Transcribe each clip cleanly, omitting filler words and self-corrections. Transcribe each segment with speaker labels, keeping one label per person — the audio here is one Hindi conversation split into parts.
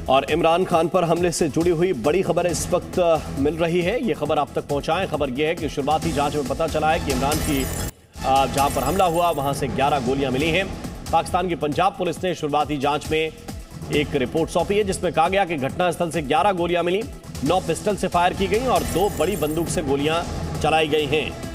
Speaker 1: और इमरान खान पर हमले से जुड़ी हुई बड़ी खबर इस वक्त मिल रही है। ये खबर आप तक पहुंचाएं। खबर यह है कि शुरुआती जांच में पता चला है कि इमरान की जहां पर हमला हुआ वहां से 11 गोलियां मिली हैं। पाकिस्तान की पंजाब पुलिस ने शुरुआती जांच में एक रिपोर्ट सौंपी है जिसमें कहा गया कि घटनास्थल से 11 गोलियां मिली, 9 पिस्टल से फायर की गई और 2 बड़ी बंदूक से गोलियां चलाई गई हैं।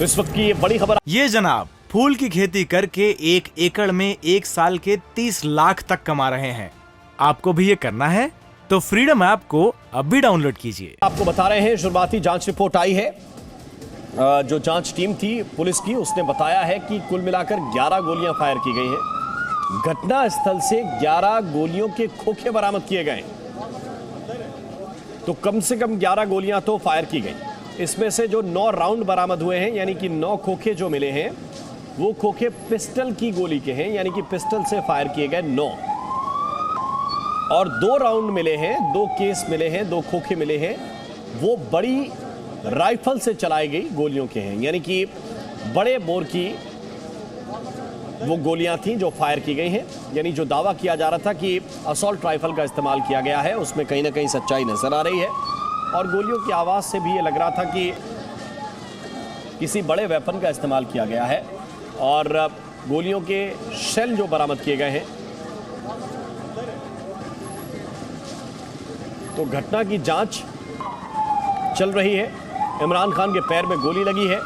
Speaker 1: इस वक्त की ये बड़ी खबर।
Speaker 2: ये जनाब फूल की खेती करके 1 एकड़ में 1 साल के 30 लाख तक कमा रहे हैं। आपको भी ये करना है तो फ्रीडम ऐप को अब भी डाउनलोड कीजिए।
Speaker 1: आपको बता रहे हैं शुरुआती जांच रिपोर्ट आई है। जो जांच टीम थी पुलिस की उसने बताया है कि कुल मिलाकर 11 गोलियां फायर की गई हैं। घटना स्थल से 11 गोलियों के खोखे बरामद किए गए, तो कम से कम 11 गोलियां तो फायर की गई। इसमें से जो 9 राउंड बरामद हुए हैं, यानी कि 9 खोखे जो मिले हैं वो खोखे पिस्टल की गोली के हैं, यानी कि पिस्टल से फायर किए गए 9, और 2 राउंड मिले हैं, 2 केस मिले हैं, 2 खोखे मिले हैं, वो बड़ी राइफल से चलाई गई गोलियों के हैं, यानी कि बड़े बोर की वो गोलियां थी जो फायर की गई हैं। यानी जो दावा किया जा रहा था कि असॉल्ट राइफल का इस्तेमाल किया गया है उसमें कहीं ना कहीं सच्चाई नजर आ रही है। और गोलियों की आवाज़ से भी ये लग रहा था कि किसी बड़े वेपन का इस्तेमाल किया गया है। और गोलियों के शेल जो बरामद किए गए हैं, तो घटना की जांच चल रही है। इमरान खान के पैर में गोली लगी है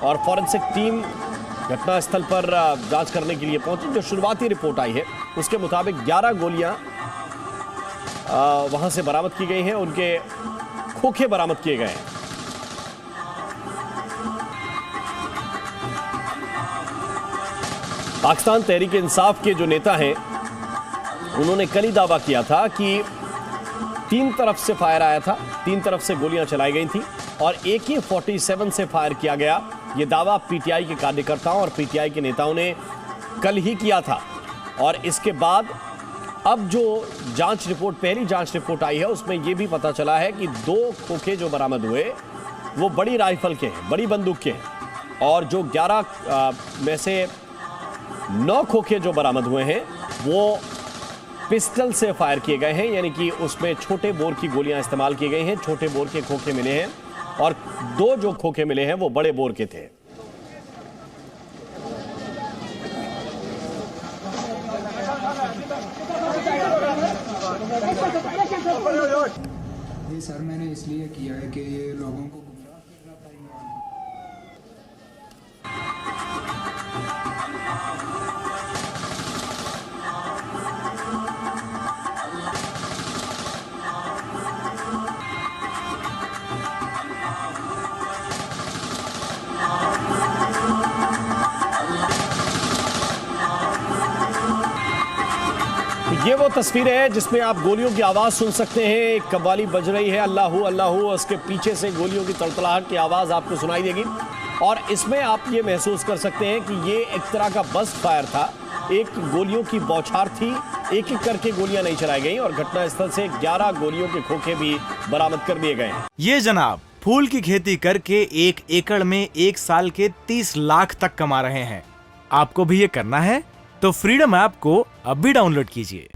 Speaker 1: और फॉरेंसिक टीम घटनास्थल पर जांच करने के लिए पहुंची। जो शुरुआती रिपोर्ट आई है उसके मुताबिक 11 गोलियां वहां से बरामद की गई हैं, उनके खोखे बरामद किए गए हैं। पाकिस्तान तहरीक इंसाफ के जो नेता हैं उन्होंने कल ही दावा किया था कि 3 तरफ से फायर आया था, 3 तरफ से गोलियां चलाई गई थी और AK-47 से फायर किया गया। यह दावा पीटीआई के कार्यकर्ताओं और पीटीआई के नेताओं ने कल ही किया था। और इसके बाद अब जो जांच रिपोर्ट, पहली जांच रिपोर्ट आई है उसमें यह भी पता चला है कि 2 खोखे जो बरामद हुए वो बड़ी राइफल के हैं, बड़ी बंदूक के हैं, और जो 11 में से 9 खोखे जो बरामद हुए हैं वो पिस्टल से फायर किए गए हैं, यानी कि उसमें छोटे बोर की गोलियां इस्तेमाल की गई हैं। छोटे बोर के खोखे मिले हैं और 2 जो खोखे मिले हैं वो बड़े बोर के थे।
Speaker 3: ये सर मैंने इसलिए किया है कि ये लोगों को गुमराह करना चाहिए।
Speaker 1: ये वो तस्वीरें हैं जिसमें आप गोलियों की आवाज़ सुन सकते हैं। एक कव्वाली बज रही है अल्लाहू अल्लाहू, उसके पीछे से गोलियों की तड़तड़ाहट की आवाज़ आपको सुनाई देगी। और इसमें आप ये महसूस कर सकते हैं कि ये एक तरह का बस्ट फायर था, एक गोलियों की बौछार थी, एक एक करके गोलियां नहीं चलाई गई और घटनास्थल से 11 गोलियों के खोखे भी बरामद कर दिए गए हैं।
Speaker 2: ये जनाब फूल की खेती करके 1 एकड़ में 1 साल के 30 लाख तक कमा रहे हैं। आपको भी ये करना है तो फ्रीडम ऐप को अब भी डाउनलोड कीजिए।